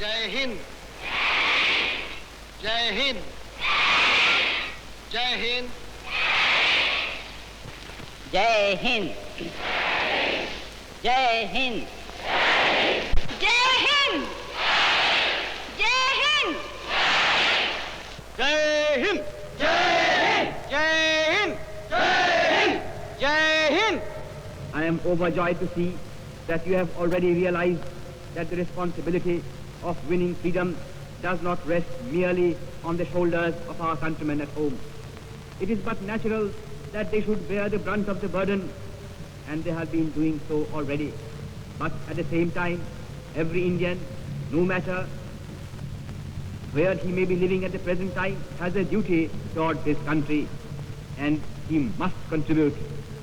Jai Hind. Jai Hind. Jai Hind. Jai Hind. Jai Hind. Jai Hind. Jai Hind. Jai Hind. Jai Hind. Jai Hind. Jai Hind. I am overjoyed to see that you have already realized that the responsibility of winning freedom does not rest merely on the shoulders of our countrymen at home. It is but natural that they should bear the brunt of the burden, and they have been doing so already. But at the same time, every Indian, no matter where he may be living at the present time, has a duty towards his country, and he must contribute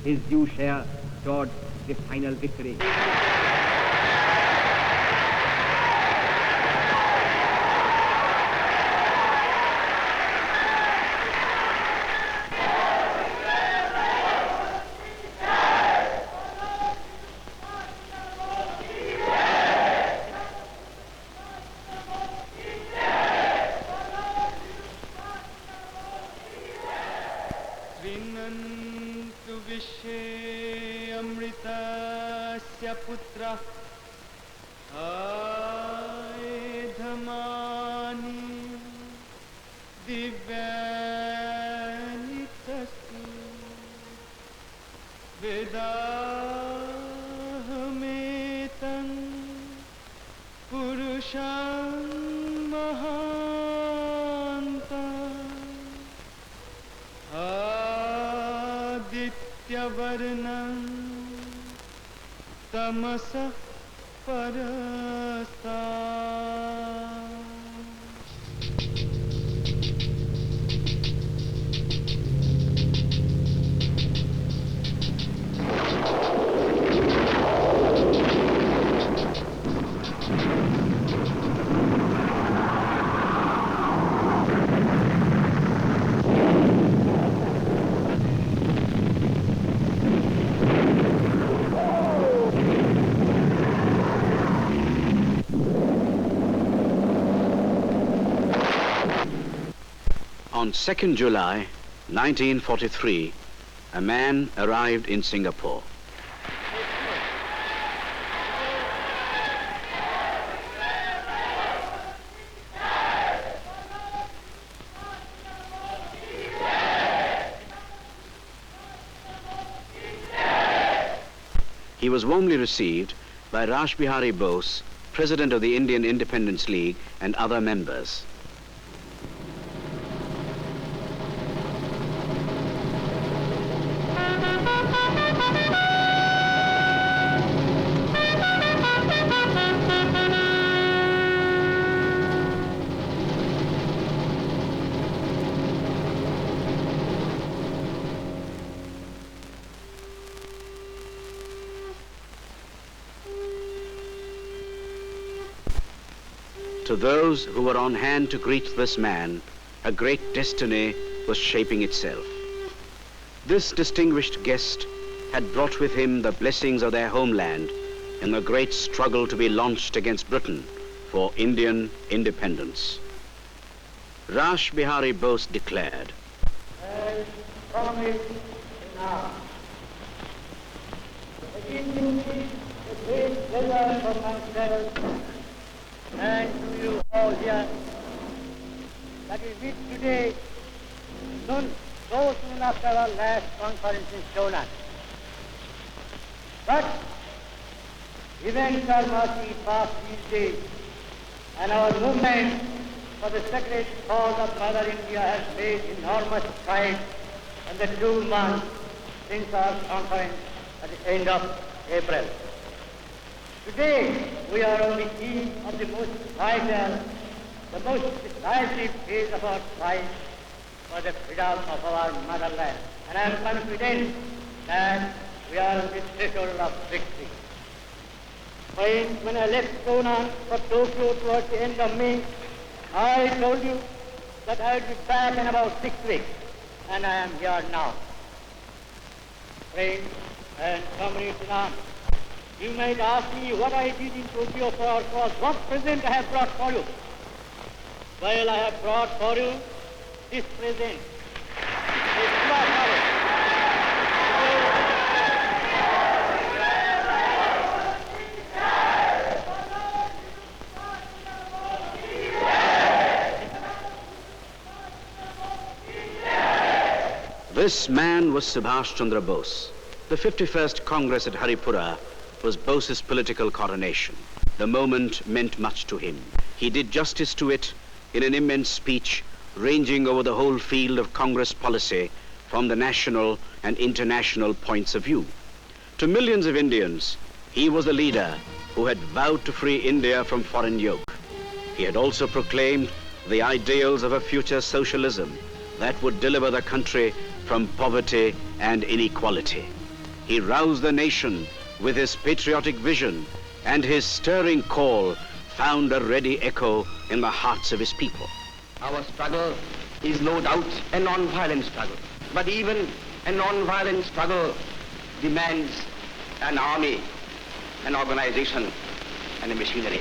his due share towards the final victory. पुत्र आयुधमानि दिव्यानि तस्तु वेदाहमेतं पुरुषं महान्तं आदित्यवर्णं तमसः परस्तात्। On 2nd July 1943, a man arrived in Singapore. He was warmly received by Rash Bihari Bose, President of the Indian Independence League, and other members. To those who were on hand to greet this man, a great destiny was shaping itself. This distinguished guest had brought with him the blessings of their homeland in the great struggle to be launched against Britain for Indian independence. Rash Bihari Bose declared, "As promised in arms, again the great pleasure for myself and to you all here that we meet today so soon after our last conference in Shonan. But events are marching past these days, and our movement for the sacred cause of Mother India has made enormous strides in the 2 months since our conference at the end of April. Today, we are on the eve of the most vital, the most decisive phase of our fight for the freedom of our motherland. And I am confident that we are on the threshold of victory. When I left Shonan for Tokyo towards the end of May, I told you that I would be back in about 6 weeks, and I am here now. Friends and comrades in arms, You might ask me what I did in Tokyo for our cause, what present I have brought for you. Well, I have brought for you this present. This man was Subhash Chandra Bose. The 51st Congress at Haripura was Bose's political coronation. The moment meant much to him. He did justice to it in an immense speech ranging over the whole field of Congress policy from the national and international points of view. To millions of Indians, he was the leader who had vowed to free India from foreign yoke. He had also proclaimed the ideals of a future socialism that would deliver the country from poverty and inequality. He roused the nation with his patriotic vision, and his stirring call found a ready echo in the hearts of his people. Our struggle is no doubt a non-violent struggle, but even a non-violent struggle demands an army, an organization, and a machinery.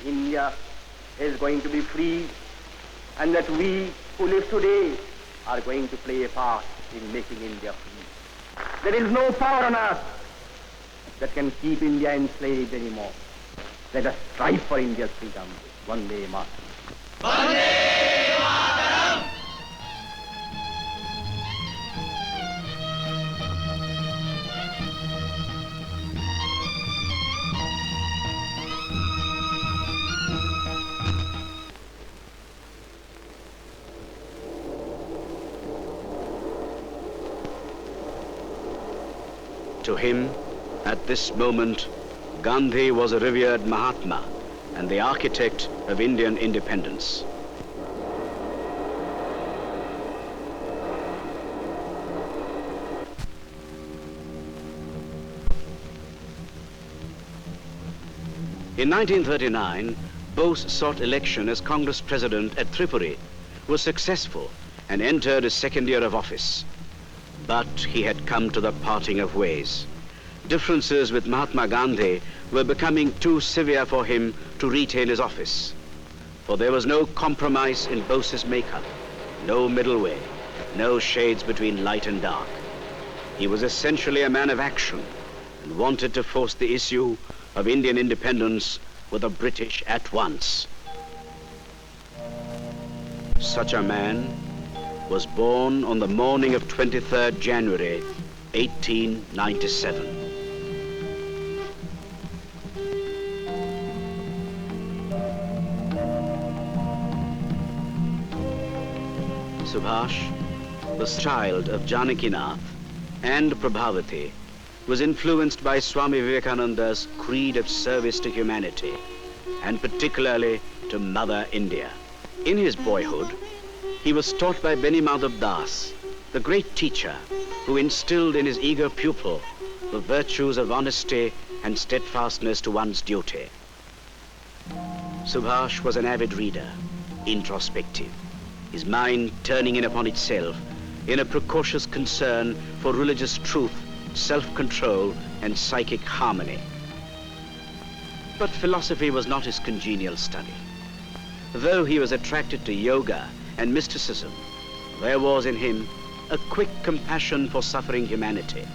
India is going to be free, and that we who live today are going to play a part in making India free. There is no power on earth that can keep India enslaved anymore. Let us strive for India's freedom. Vande Mataram. To him, at this moment, Gandhi was a revered Mahatma and the architect of Indian independence. In 1939, Bose sought election as Congress President at Tripuri, was successful and entered his second year of office. But he had come to the parting of ways. Differences with Mahatma Gandhi were becoming too severe for him to retain his office. For there was no compromise in Bose's makeup, no middle way, no shades between light and dark. He was essentially a man of action and wanted to force the issue of Indian independence with the British at once. Such a man was born on the morning of 23rd January, 1897. Subhash, the child of Janakinath and Prabhavati, was influenced by Swami Vivekananda's creed of service to humanity, and particularly to Mother India. In his boyhood, he was taught by Beni Madhav Das, the great teacher who instilled in his eager pupil the virtues of honesty and steadfastness to one's duty. Subhash was an avid reader, introspective, his mind turning in upon itself in a precocious concern for religious truth, self-control, and psychic harmony. But philosophy was not his congenial study. Though he was attracted to yoga and mysticism, there was in him a quick compassion for suffering humanity,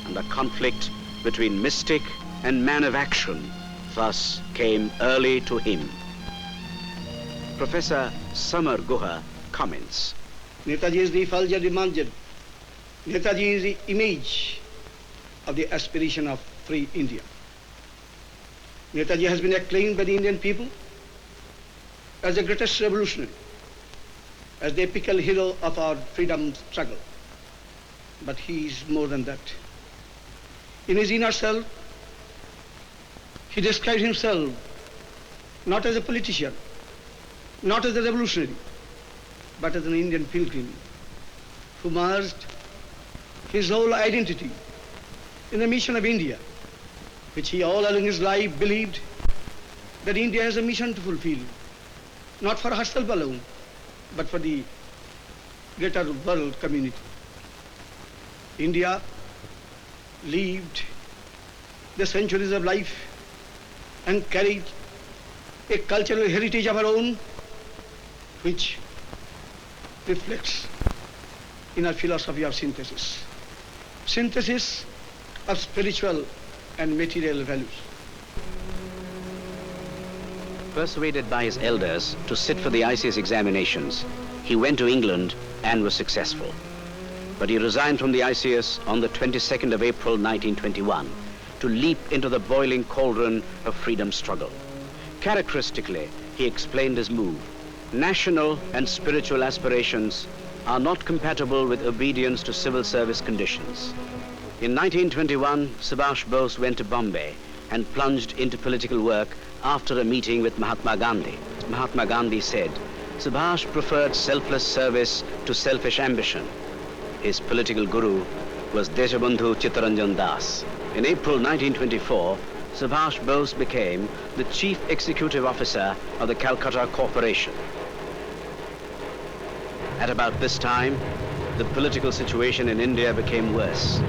and the conflict between mystic and man of action thus came early to him. Professor Samar Guha comments. Netaji is the effulgent imagined. Netaji is the image of the aspiration of free India. Netaji has been acclaimed by the Indian people as the greatest revolutionary, as the epical hero of our freedom struggle. But he is more than that. In his inner self, he described himself not as a politician, not as a revolutionary, but as an Indian pilgrim who merged his whole identity in the mission of India, which he all along his life believed that India has a mission to fulfill, not for herself alone, but for the greater world community. India lived the centuries of life and carried a cultural heritage of our own, which reflects in our philosophy of synthesis. Synthesis of spiritual and material values. Persuaded by his elders to sit for the ICS examinations, he went to England and was successful. But he resigned from the ICS on the 22nd of April 1921 to leap into the boiling cauldron of freedom struggle. Characteristically, he explained his move. National and spiritual aspirations are not compatible with obedience to civil service conditions. In 1921, Subhash Bose went to Bombay and plunged into political work after a meeting with Mahatma Gandhi. Mahatma Gandhi said, Subhash preferred selfless service to selfish ambition. His political guru was Deshabandhu Chittaranjan Das. In April 1924, Subhash Bose became the Chief Executive Officer of the Calcutta Corporation. At about this time, the political situation in India became worse.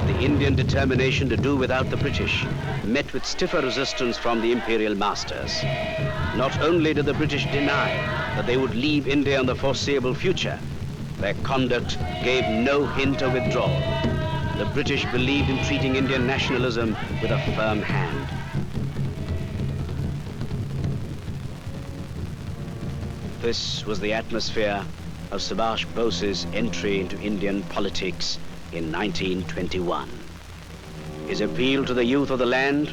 The Indian determination to do without the British met with stiffer resistance from the imperial masters. Not only did the British deny that they would leave India in the foreseeable future, their conduct gave no hint of withdrawal. The British believed in treating Indian nationalism with a firm hand. This was the atmosphere of Subhash Bose's entry into Indian politics in 1921. His appeal to the youth of the land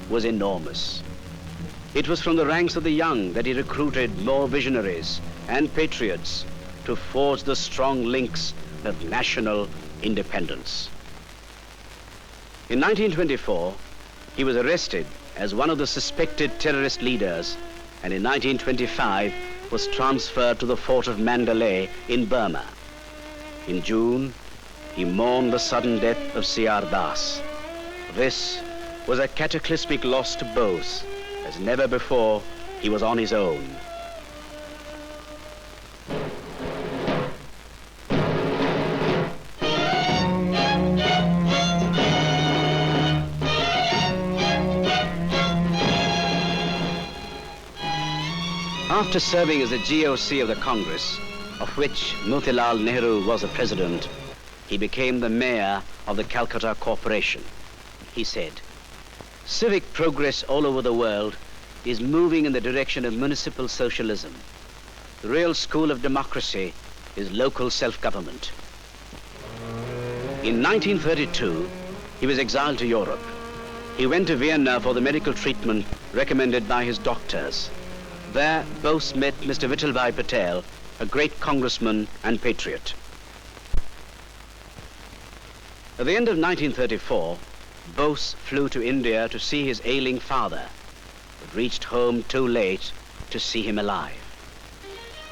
was enormous. It was from the ranks of the young that he recruited more visionaries and patriots to forge the strong links of national independence. In 1924, he was arrested as one of the suspected terrorist leaders, and in 1925 was transferred to the fort of Mandalay in Burma. In June, he mourned the sudden death of C.R. Das. This was a cataclysmic loss to Bose, as never before he was on his own. After serving as a GOC of the Congress, of which Motilal Nehru was the president, he became the mayor of the Calcutta Corporation. He said, civic progress all over the world is moving in the direction of municipal socialism. The real school of democracy is local self-government. In 1932, he was exiled to Europe. He went to Vienna for the medical treatment recommended by his doctors. There, Bose met Mr. Vittalbhai Patel, a great congressman and patriot. At the end of 1934, Bose flew to India to see his ailing father, but reached home too late to see him alive.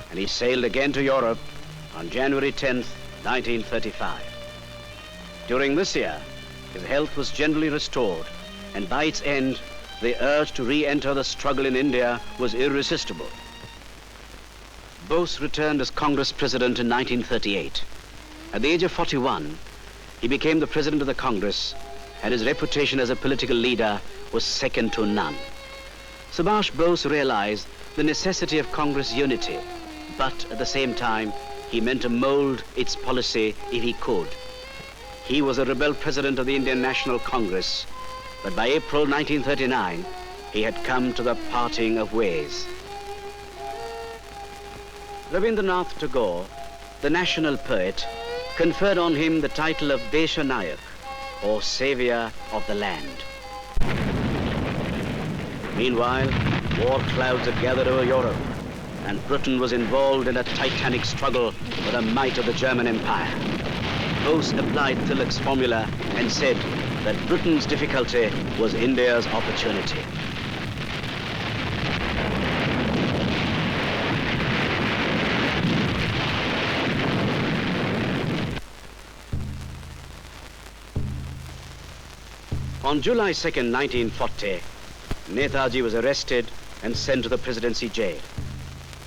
And he sailed again to Europe on January 10th, 1935. During this year, his health was generally restored, and by its end, the urge to re-enter the struggle in India was irresistible. Bose returned as Congress President in 1938. At the age of 41, he became the President of the Congress, and his reputation as a political leader was second to none. Subhash Bose realized the necessity of Congress unity, but at the same time, he meant to mold its policy if he could. He was a rebel president of the Indian National Congress, but by April 1939, he had come to the parting of ways. Rabindranath Tagore, the national poet, conferred on him the title of Deshanayak, or Savior of the Land. Meanwhile, war clouds had gathered over Europe, and Britain was involved in a titanic struggle for the might of the German Empire. Bose applied Tilak's formula and said that Britain's difficulty was India's opportunity. On July 2nd, 1940, Netaji was arrested and sent to the presidency jail.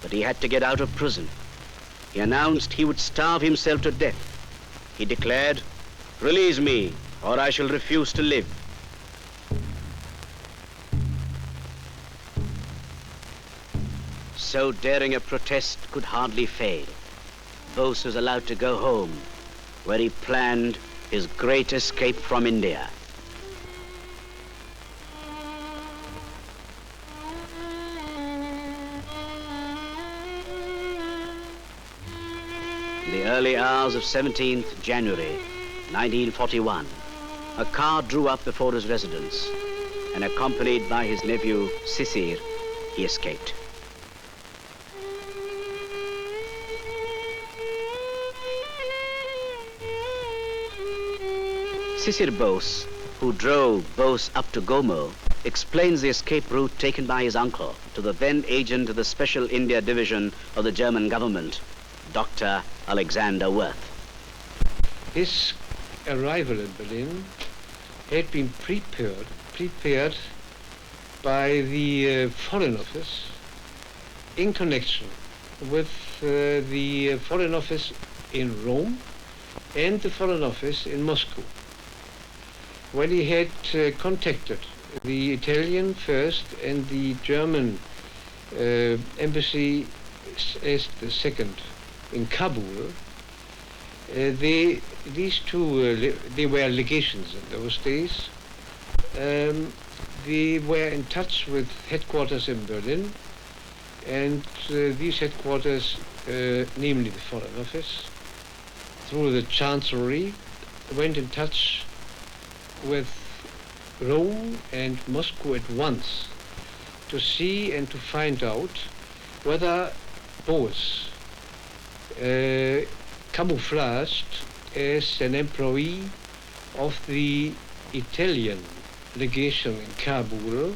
But he had to get out of prison. He announced he would starve himself to death. He declared, "Release me, or I shall refuse to live." so daring a protest could hardly fail. Bose was allowed to go home, where he planned his great escape from India. In the early hours of 17th January, 1941, a car drew up before his residence, and accompanied by his nephew, Sisir, he escaped. Sisir Bose, who drove Bose up to Gomo, explains the escape route taken by his uncle to the then agent of the Special India Division of the German government, Dr. Alexander Worth. His arrival in Berlin had been prepared by the Foreign Office in connection with the Foreign Office in Rome and the Foreign Office in Moscow. When he had contacted the Italian first and the German embassy as the second in Kabul, these two, they were legations in those days. They were in touch with headquarters in Berlin, and these headquarters, namely the Foreign Office, through the Chancellery, went in touch with Rome and Moscow at once to see and to find out whether Bose, camouflaged as an employee of the Italian legation in Kabul,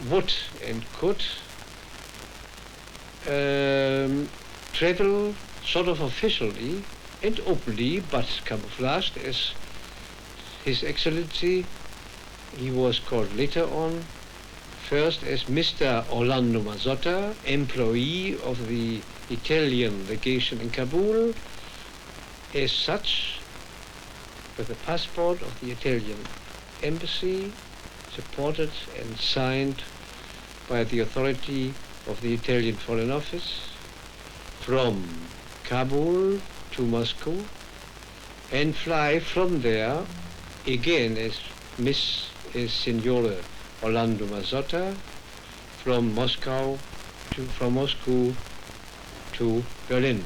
would and could travel sort of officially and openly, but camouflaged as His Excellency. He was called later on first as Mr. Orlando Mazzotta, employee of the Italian legation in Kabul, as such, with the passport of the Italian embassy, supported and signed by the authority of the Italian Foreign Office, from Kabul to Moscow, and fly from there again as Signore Orlando Mazzotta from Moscow to Berlin.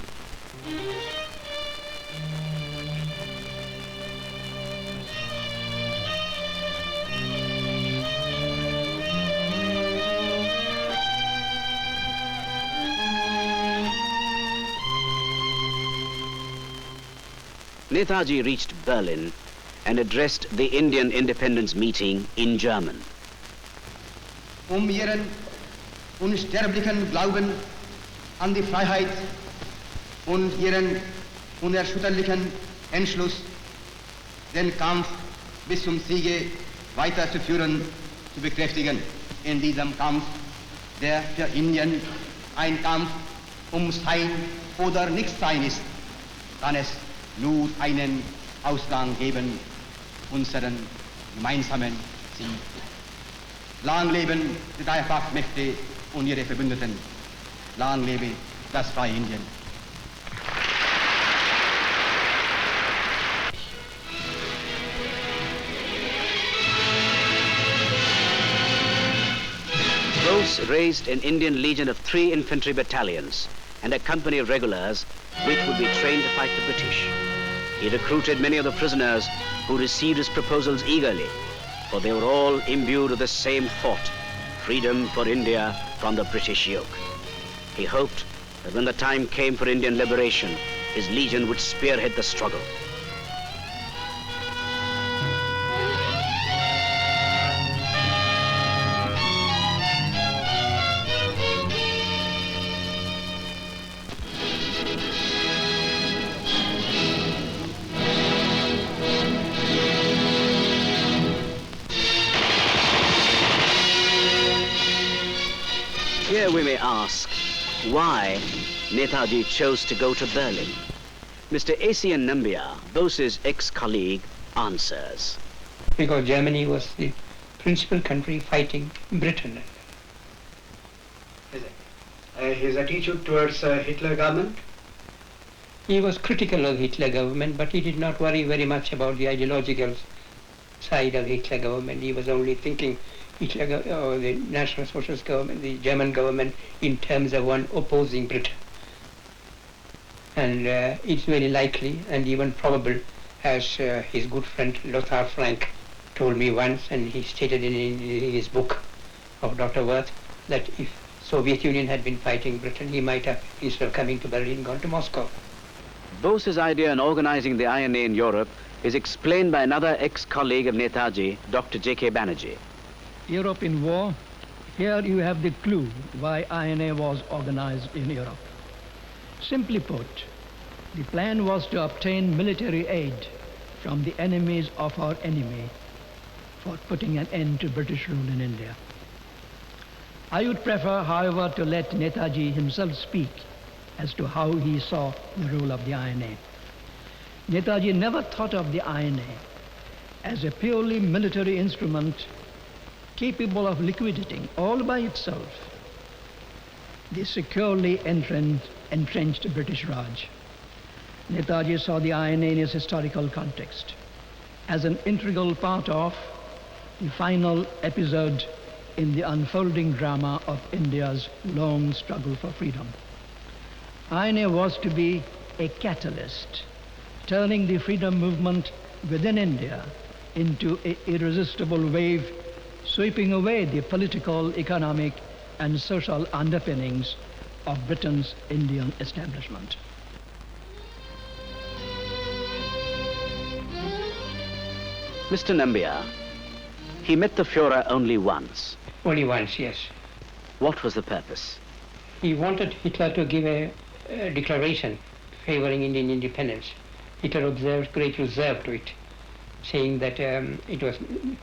Netaji reached Berlin and addressed the Indian independence meeting in German. Ihren unsterblichen Glauben an die Freiheit und ihren unerschütterlichen Entschluss, den Kampf bis zum Siege weiterzuführen, zu bekräftigen. In diesem Kampf, der für Indien ein Kampf Sein oder Nichtsein ist, kann es nur einen Ausgang geben, unseren gemeinsamen Sieg. Lang leben die Dreifachmächte und ihre Verbündeten. Lang lebe das freie Indien. Bose raised an Indian legion of 3 infantry battalions and a company of regulars which would be trained to fight the British. He recruited many of the prisoners who received his proposals eagerly, for they were all imbued with the same thought, freedom for India from the British yoke. He hoped that when the time came for Indian liberation, his legion would spearhead the struggle. Here we may ask why Netaji chose to go to Berlin. Mr. A.C.N. Nambiar, Bose's ex-colleague, answers. Because Germany was the principal country fighting Britain. his attitude towards Hitler government? He was critical of Hitler government, but he did not worry very much about the ideological side of Hitler government. He was only thinking the National Socialist government, the German government, in terms of one opposing Britain. And it's very likely and even probable, as his good friend Lothar Frank told me once, and he stated in his book of Dr. Wirth, that if Soviet Union had been fighting Britain, he might have, instead of coming to Berlin, gone to Moscow. Bose's idea in organizing the INA in Europe is explained by another ex-colleague of Netaji, Dr. J.K. Banerjee. Europe in war, here you have the clue why INA was organized in Europe. Simply put, the plan was to obtain military aid from the enemies of our enemy for putting an end to British rule in India. I would prefer, however, to let Netaji himself speak as to how he saw the role of the INA. Netaji never thought of the INA as a purely military instrument capable of liquidating all by itself the securely entrenched British Raj. Netaji saw the INA in its historical context as an integral part of the final episode in the unfolding drama of India's long struggle for freedom. INA was to be a catalyst, turning the freedom movement within India into an irresistible wave, sweeping away the political, economic, and social underpinnings of Britain's Indian establishment. Mr. Nambiar, he met the Führer only once. Only once, yes. What was the purpose? He wanted Hitler to give a declaration favoring Indian independence. Hitler observed great reserve to it, saying that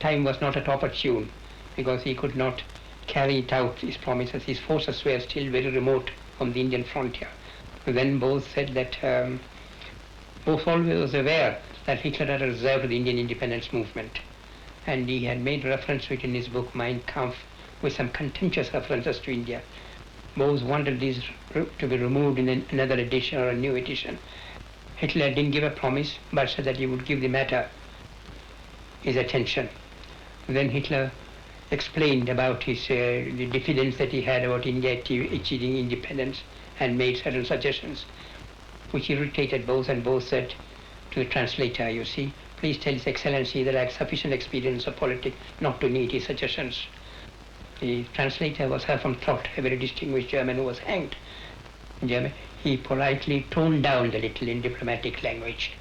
time was not at opportune because he could not carry it out, his promises. His forces were still very remote from the Indian frontier. Then Bose said that Bose always was aware that Hitler had reserved the Indian independence movement, and he had made reference to it in his book Mein Kampf with some contentious references to India. Bose wanted these to be removed in another edition or a new edition. Hitler didn't give a promise, but said that he would give the matter his attention. Then Hitler explained about his the diffidence that he had about India achieving independence and made certain suggestions, which irritated Bose, and Bose said to the translator, you see, please tell His Excellency that I have sufficient experience of politics not to need his suggestions. The translator was Hermann Trott, a very distinguished German who was hanged in Germany. He politely toned down the little in diplomatic language.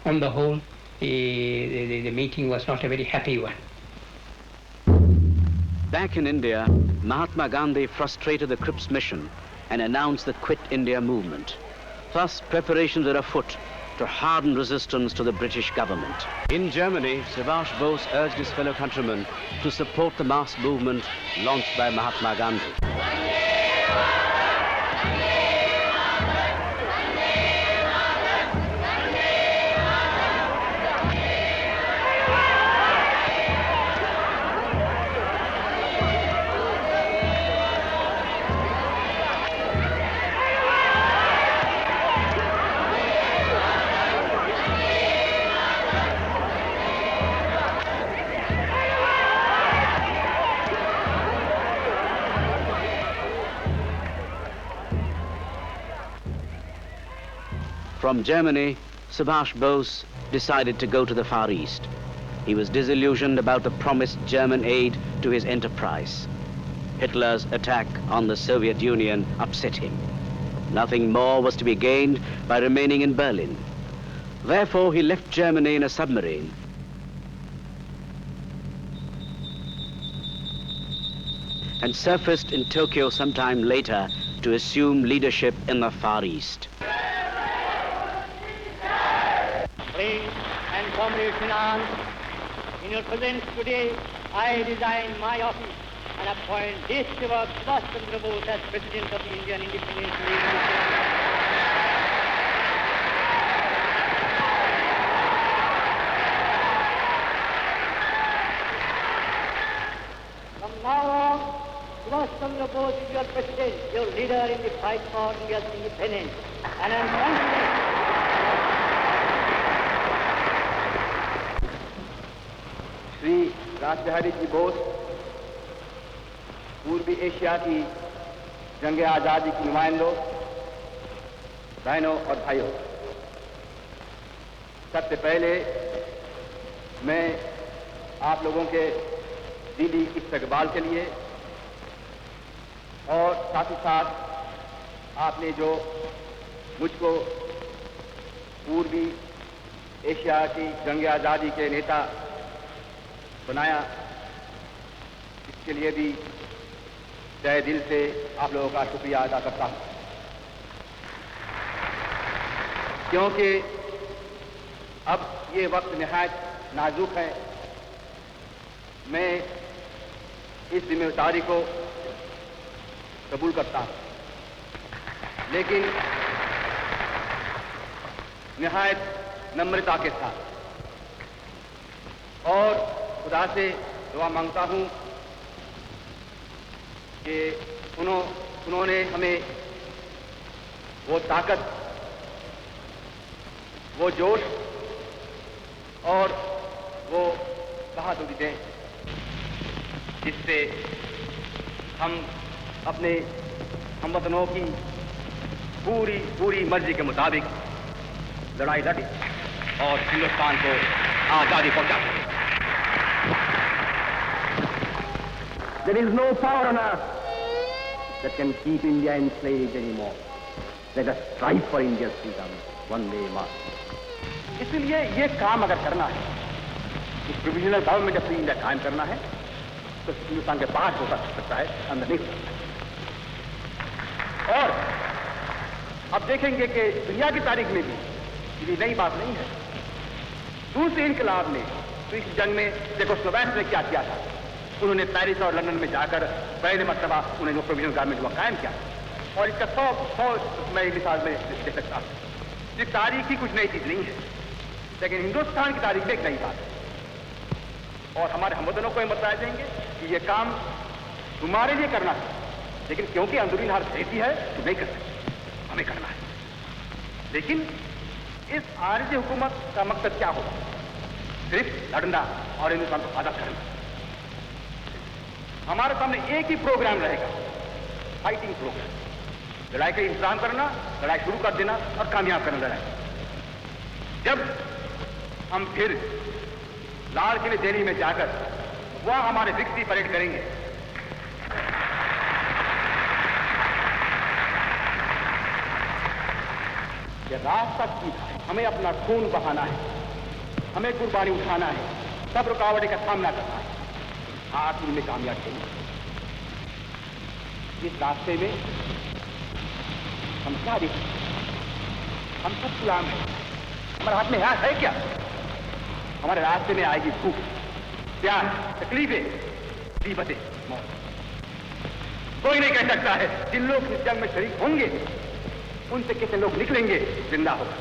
On the whole, the meeting was not a very happy one. Back in India, Mahatma Gandhi frustrated the Cripps mission and announced the Quit India movement. Thus, preparations were afoot to harden resistance to the British government. In Germany, Subhash Bose urged his fellow countrymen to support the mass movement launched by Mahatma Gandhi. From Germany, Subhash Bose decided to go to the Far East. He was disillusioned about the promised German aid to his enterprise. Hitler's attack on the Soviet Union upset him. Nothing more was to be gained by remaining in Berlin. Therefore, he left Germany in a submarine and surfaced in Tokyo sometime later to assume leadership in the Far East. Friends and comrades in arms, in your presence today, I resign my office and appoint Deshsewa Subhash Chandra Bose as President of the Indian Independence Movement. From now on, Subhash Chandra Bose is your president, your leader in the fight for India's independence. And I am confident. Shri रास बिहारी जी बोस पूर्वी Asia की जंग आज़ादी की नुमाइंदों, बहनों और भाइयों, सबसे पहले मैं आप लोगों के दिली इस्तकबाल के लिए और साथ ही साथ आपने जो मुझको पूर्वी एशिया की जंग आज़ादी के नेता बनाया, इसके लिए भी तहे दिल से आप लोगों का शुक्रिया अदा करता हूं, क्योंकि अब ये वक्त निहायत नाजुक है। मैं इस जिम्मेदारी को कबूल करता हूं, लेकिन निहायत नम्रता के साथ, और खुदा से दुआ मांगता हूं कि उन्होंने हमें वो ताकत, वो जोश और वो बहादुरी दें जिससे हम अपने हमवतनों की पूरी मर्जी के मुताबिक लड़ाई लड़ें और हिंदुस्तान को आज़ादी पहुंचा सकें। There is no power on earth that can keep India enslaved anymore. Let us strive for India's freedom one day more. इसलिए ये काम अगर करना है, इस प्रोविजनल गवर्नमेंट ऑफ इंडिया कायम करना है, तो हिंदुस्तान के बाहर हो सकता है, अंदर नहीं हो सकता। और अब देखेंगे कि दुनिया की तारीख में भी ये नई बात नहीं है। दूसरे इनकलाब ने तो इस जंग में चेकोस्लोवाकिया ने क्या किया था, उन्होंने पेरिस और लंदन में जाकर पहले मरतबा उन्हें प्रोविजनल गवर्नमेंट हुआ कायम किया, और इसका सौ मैं मिसाल में दे सकता हूं। ये तारीख की कुछ नई चीज नहीं है, लेकिन हिंदुस्तान की तारीख में एक नई बात है, और हमारे हमवतनों को हम बताया देंगे कि ये काम तुम्हारे लिए करना है, लेकिन क्योंकि अंदरूनी हालत ऐसी है तो नहीं कर सकते, हमें करना है। लेकिन इस आरजी हुकूमत का मकसद क्या होगा? सिर्फ लड़ना और हिंदुस्तान को आजाद करना। हमारे सामने एक ही प्रोग्राम रहेगा, फाइटिंग प्रोग्राम, लड़ाई का इंतजाम करना, लड़ाई शुरू कर देना और कामयाब करना लड़ाई। जब हम फिर लाल किले दिल्ली में जाकर वहां हमारे विक्ट्री परेड करेंगे, यह रास्ता सीधा है, हमें अपना खून बहाना है, हमें कुर्बानी उठाना है, सब रुकावटें का सामना करना है, आखिर में कामयाब होंगे। इस रास्ते में हम क्या देखते हैं? हम सब गुलाम हैं, हमारे हाथ में हाथ है क्या? हमारे रास्ते में आएगी भूख, प्यास, तकलीफें, मुसीबतें, मौत। कोई नहीं कह सकता है जिन लोग इस जंग में शरीक होंगे उनसे कितने लोग निकलेंगे जिंदा होगा।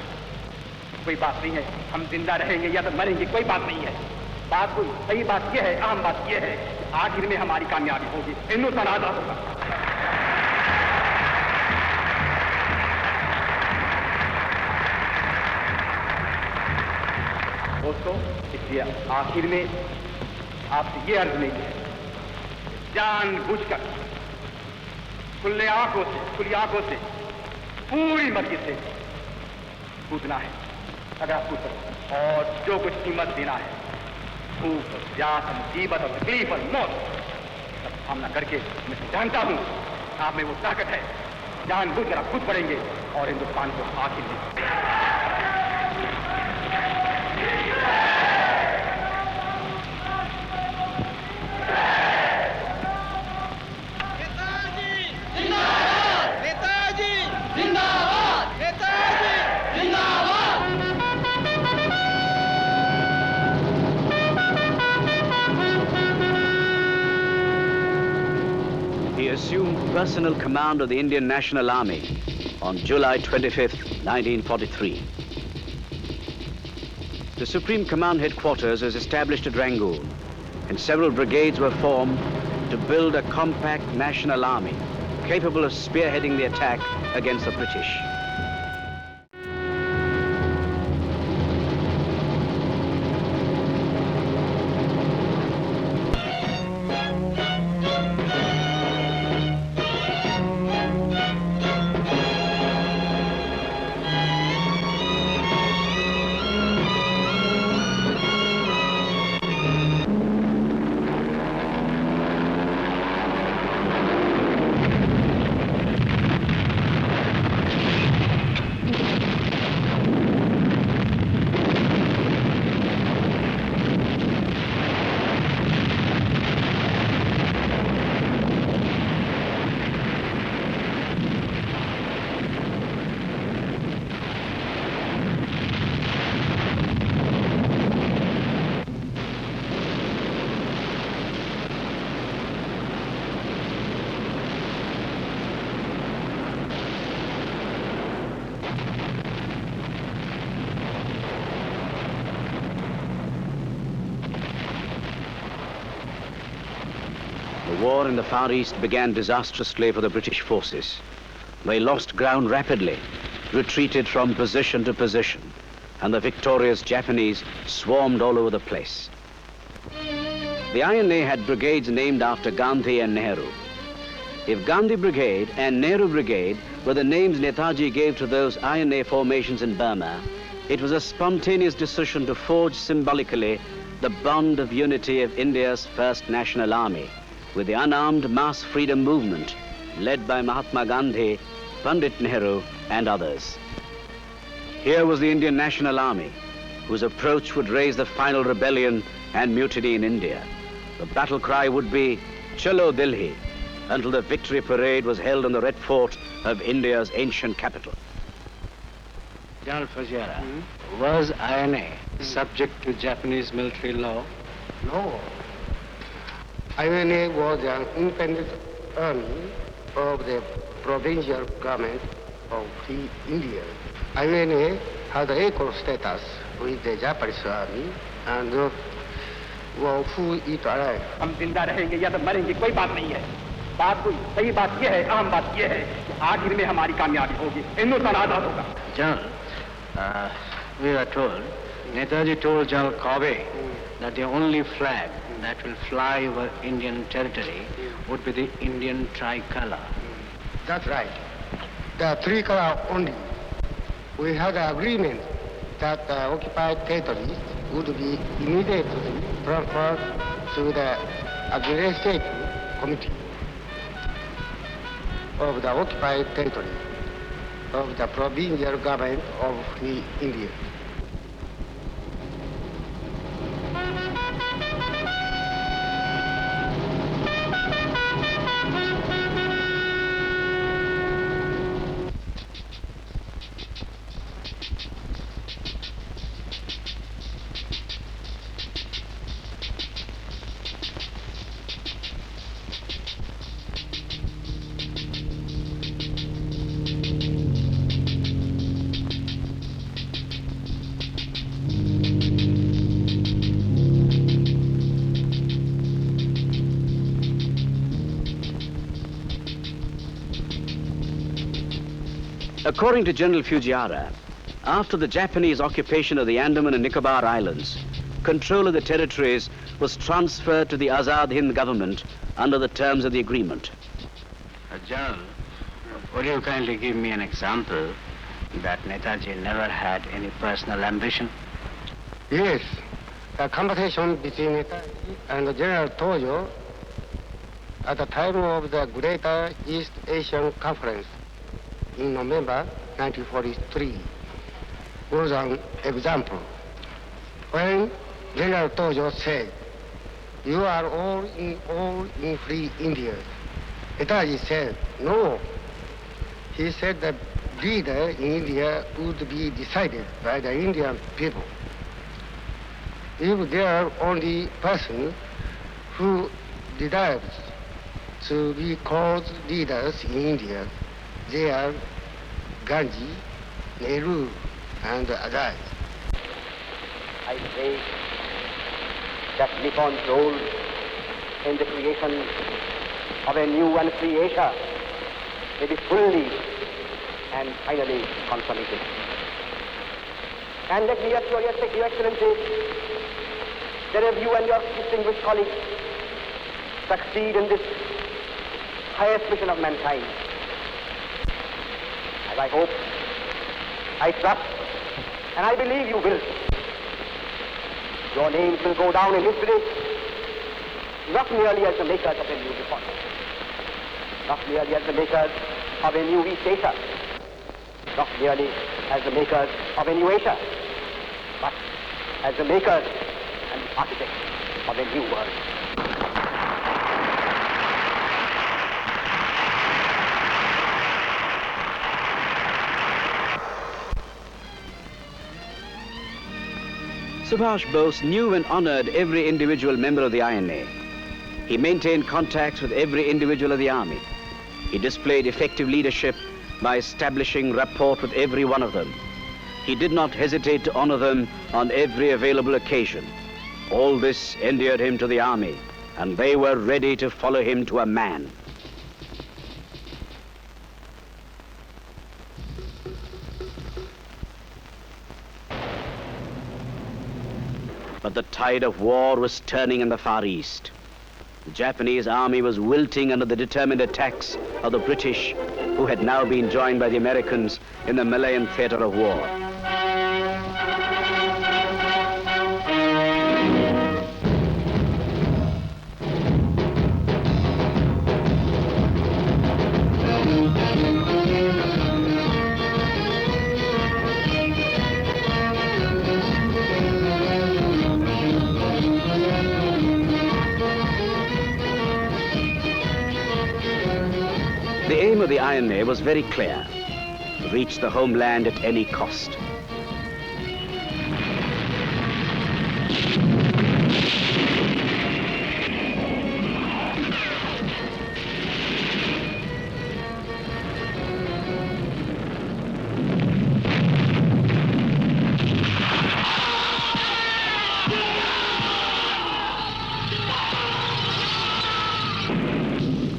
कोई बात नहीं है हम जिंदा रहेंगे या तो मरेंगे, कोई बात नहीं है। बात कोई सही बात यह है, अहम बात यह है, आखिर में हमारी कामयाबी होगी, हिंदुस्तान आजाद होगा। दोस्तों, इसलिए आखिर में आपसे ये अर्ज नहीं है, जानबूझकर खुली आंखों से पूरी मर्जी से कूदना है अगर आप कूद सकते, और जो कुछ कीमत देना है, भूख, प्यास, मुसीबत और तकलीफ और मौत सब सामना करके मैं जानता हूं आप में वो ताकत है, जानबूझकर आप खुद बढ़ेंगे और हिंदुस्तान को आखिर में assumed personal command of the Indian National Army on July 25th, 1943. The Supreme Command headquarters was established at Rangoon, and several brigades were formed to build a compact national army capable of spearheading the attack against the British. The war in the Far East began disastrously for the British forces. They lost ground rapidly, retreated from position to position, and the victorious Japanese swarmed all over the place. The INA had brigades named after Gandhi and Nehru. If Gandhi Brigade and Nehru Brigade were the names Netaji gave to those INA formations in Burma, it was a spontaneous decision to forge symbolically the bond of unity of India's first national army with the unarmed mass freedom movement led by Mahatma Gandhi, Pandit Nehru, and others. Here was the Indian National Army, whose approach would raise the final rebellion and mutiny in India. The battle cry would be, "Chalo Delhi," until the victory parade was held in the Red Fort of India's ancient capital. General Fujiwara, was INA subject to Japanese military law? No. INA was an independent army of the provincial government of Free India. INA had equal status with the Japanese army and वो फू ईट आ रहा है। हम जिंदा रहेंगे या तो मरेंगे, कोई बात नहीं है। बात कोई सही बात यह है, अहम बात यह है कि आखिर में हमारी कामयाबी होगी, हिंदुस्तान आजाद होगा। General, we are told, Netaji told General Kobe that the only flag that will fly over Indian territory would be the Indian tricolor. That's right. The tricolor only. We had an agreement that the occupied territories would be immediately transferred to the administrative committee of the occupied territory of the provincial government of Free India. According to General Fujiwara, after the Japanese occupation of the Andaman and Nicobar Islands, control of the territories was transferred to the Azad Hind government under the terms of the agreement. General, would you kindly give me an example that Netaji never had any personal ambition? Yes. The conversation between Netaji and General Tojo at the time of the Greater East Asian Conference in November 1943 was an example. When General Tojo said, "You are all in Free India," Netaji said, "No." He said that leader in India would be decided by the Indian people. If there are only person who deserves to be called leaders in India, they are Gandhi, Nehru, and Azad. I say that Nippon's role in the creation of a new and free Asia may be fully and finally consummated. And let me assure Your Excellency that if you and your distinguished colleagues succeed in this highest mission of mankind, as I hope, I trust, and I believe you will, your names will go down in history, not merely as the makers of a new reform, not merely as the makers of a new East Asia, not merely as the makers of a new Asia, but as the makers and the architects of a new world. Subhash Bose knew and honored every individual member of the INA. He maintained contacts with every individual of the army. He displayed effective leadership by establishing rapport with every one of them. He did not hesitate to honor them on every available occasion. All this endeared him to the army, and they were ready to follow him to a man. But the tide of war was turning in the Far East. The Japanese army was wilting under the determined attacks of the British, who had now been joined by the Americans in the Malayan theater of war. The aim of the INA was very clear: reach the homeland at any cost.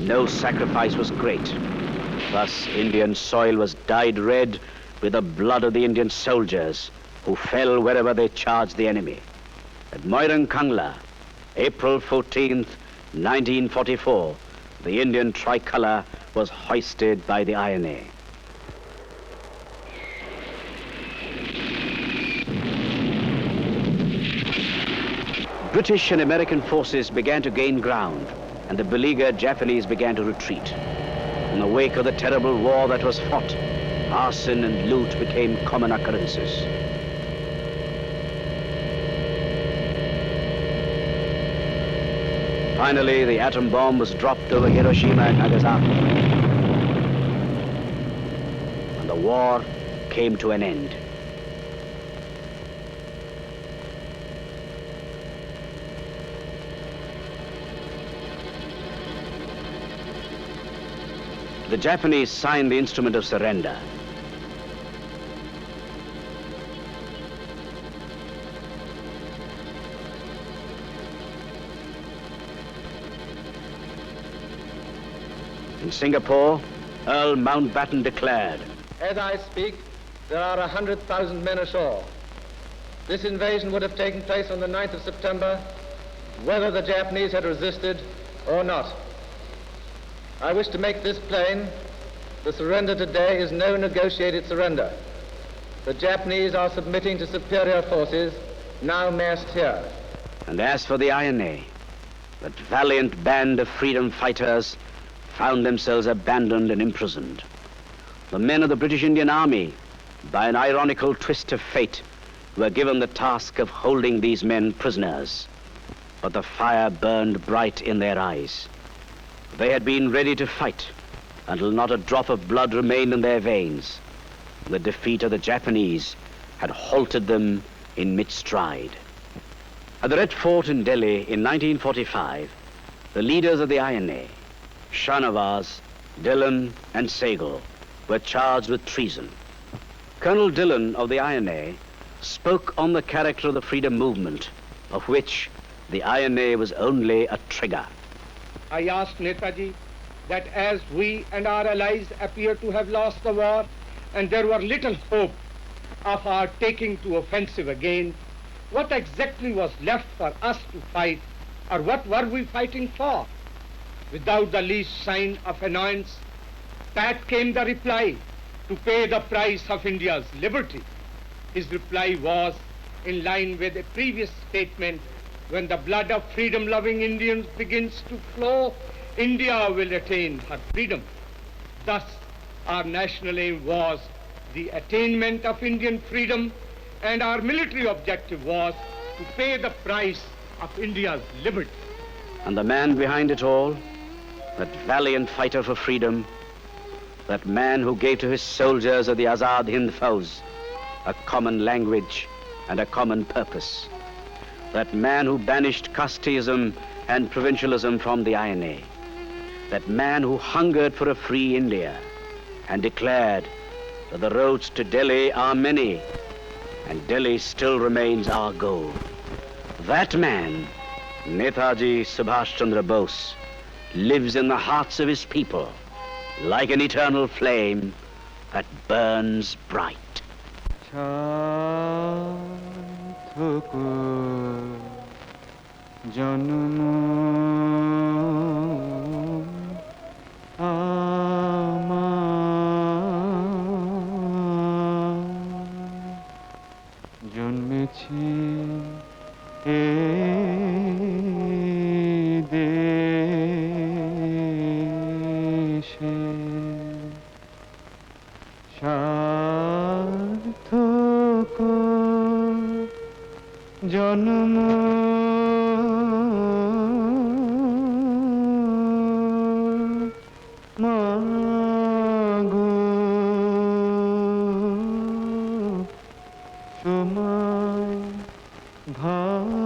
No sacrifice was great. Thus, Indian soil was dyed red with the blood of the Indian soldiers who fell wherever they charged the enemy. At Moirang Kangla, April 14th, 1944, the Indian tricolor was hoisted by the INA. British and American forces began to gain ground, and the beleaguered Japanese began to retreat. In the wake of the terrible war that was fought, arson and loot became common occurrences. Finally, the atom bomb was dropped over Hiroshima and Nagasaki, and the war came to an end. The Japanese signed the instrument of surrender. In Singapore, Earl Mountbatten declared, "As I speak, there are 100,000 men ashore. This invasion would have taken place on the 9th of September, whether the Japanese had resisted or not. I wish to make this plain. The surrender today is no negotiated surrender. The Japanese are submitting to superior forces now massed here." And as for the INA, that valiant band of freedom fighters found themselves abandoned and imprisoned. The men of the British Indian Army, by an ironical twist of fate, were given the task of holding these men prisoners. But the fire burned bright in their eyes. They had been ready to fight until not a drop of blood remained in their veins. The defeat of the Japanese had halted them in mid-stride. At the Red Fort in Delhi in 1945, the leaders of the INA, Shahnawaz, Dillon, and Sehgal, were charged with treason. Colonel Dillon of the INA spoke on the character of the freedom movement, of which the INA was only a trigger. I asked Netaji that as we and our allies appear to have lost the war, and there were little hope of our taking to offensive again, what exactly was left for us to fight, or what were we fighting for? Without the least sign of annoyance, pat came the reply, to pay the price of India's liberty. His reply was in line with a previous statement, when the blood of freedom-loving Indians begins to flow, India will attain her freedom. Thus, our national aim was the attainment of Indian freedom, and our military objective was to pay the price of India's liberty. And the man behind it all, that valiant fighter for freedom, that man who gave to his soldiers of the Azad Hind Fauj a common language and a common purpose, that man who banished casteism and provincialism from the INA, that man who hungered for a free India and declared that the roads to Delhi are many and Delhi still remains our goal. That man, Netaji Subhash Chandra Bose, lives in the hearts of his people like an eternal flame that burns bright. জন্মেছি এ দেশে সার্থক জন্ম মাগো সময় ভালো